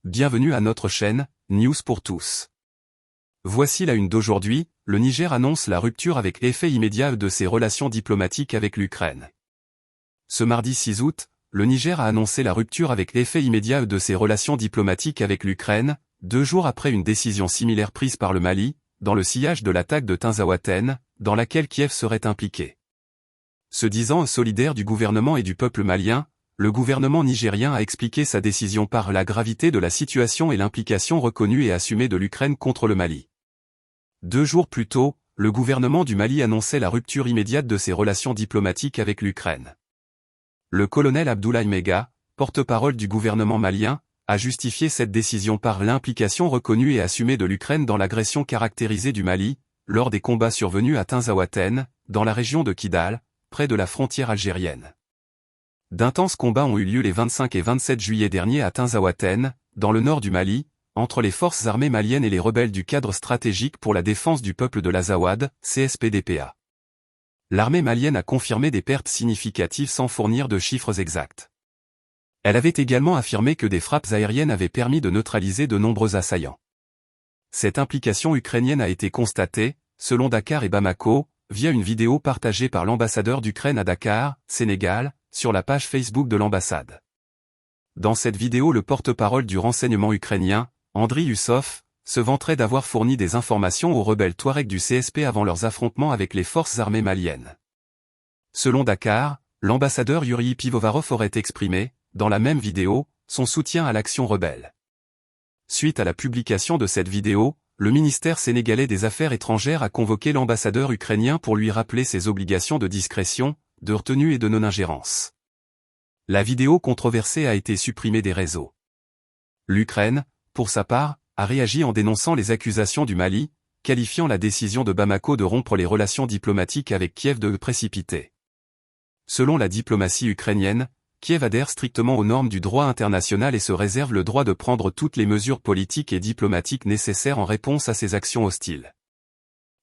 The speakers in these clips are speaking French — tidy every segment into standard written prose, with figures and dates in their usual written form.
bienvenue à notre chaîne, News pour tous. Voici la une d'aujourd'hui, le Niger annonce la rupture avec effet immédiat de ses relations diplomatiques avec l'Ukraine. Ce mardi 6 août, le Niger a annoncé la rupture avec effet immédiat de ses relations diplomatiques avec l'Ukraine, 2 jours après une décision similaire prise par le Mali, dans le sillage de l'attaque de Tinzaouaten, dans laquelle Kiev serait impliqué. Se disant solidaire du gouvernement et du peuple malien, le gouvernement nigérien a expliqué sa décision par la gravité de la situation et l'implication reconnue et assumée de l'Ukraine contre le Mali. 2 jours plus tôt, le gouvernement du Mali annonçait la rupture immédiate de ses relations diplomatiques avec l'Ukraine. Le colonel Abdoulaye Mega, porte-parole du gouvernement malien, a justifié cette décision par l'implication reconnue et assumée de l'Ukraine dans l'agression caractérisée du Mali, lors des combats survenus à Tinzaouaten, dans la région de Kidal, près de la frontière algérienne. D'intenses combats ont eu lieu les 25 et 27 juillet dernier à Tinzaouaten, dans le nord du Mali, entre les forces armées maliennes et les rebelles du cadre stratégique pour la défense du peuple de l'Azawad, CSPDPA. L'armée malienne a confirmé des pertes significatives sans fournir de chiffres exacts. Elle avait également affirmé que des frappes aériennes avaient permis de neutraliser de nombreux assaillants. Cette implication ukrainienne a été constatée, selon Dakar et Bamako, via une vidéo partagée par l'ambassadeur d'Ukraine à Dakar, Sénégal, sur la page Facebook de l'ambassade. Dans cette vidéo, le porte-parole du renseignement ukrainien, Andriy Usov, se vanterait d'avoir fourni des informations aux rebelles Touaregs du CSP avant leurs affrontements avec les forces armées maliennes. Selon Dakar, l'ambassadeur Yuri Pivovarov aurait exprimé, dans la même vidéo, son soutien à l'action rebelle. Suite à la publication de cette vidéo, le ministère sénégalais des Affaires étrangères a convoqué l'ambassadeur ukrainien pour lui rappeler ses obligations de discrétion, de retenue et de non-ingérence. La vidéo controversée a été supprimée des réseaux. L'Ukraine, pour sa part, a réagi en dénonçant les accusations du Mali, qualifiant la décision de Bamako de rompre les relations diplomatiques avec Kiev de précipitée. Selon la diplomatie ukrainienne, Kiev adhère strictement aux normes du droit international et se réserve le droit de prendre toutes les mesures politiques et diplomatiques nécessaires en réponse à ces actions hostiles.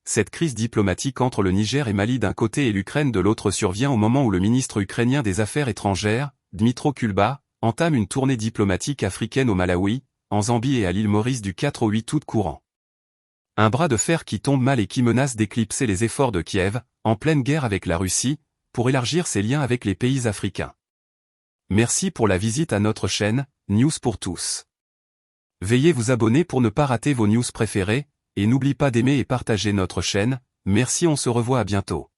Cette crise diplomatique entre le Niger et Mali d'un côté et l'Ukraine de l'autre survient au moment où le ministre ukrainien des Affaires étrangères, Dmytro Kulba, entame une tournée diplomatique africaine au Malawi, en Zambie et à l'île Maurice du 4 au 8 août courant. Un bras de fer qui tombe mal et qui menace d'éclipser les efforts de Kiev, en pleine guerre avec la Russie, pour élargir ses liens avec les pays africains. Merci pour la visite à notre chaîne, News pour tous. Veuillez vous abonner pour ne pas rater vos news préférées, et n'oubliez pas d'aimer et partager notre chaîne. Merci, on se revoit à bientôt.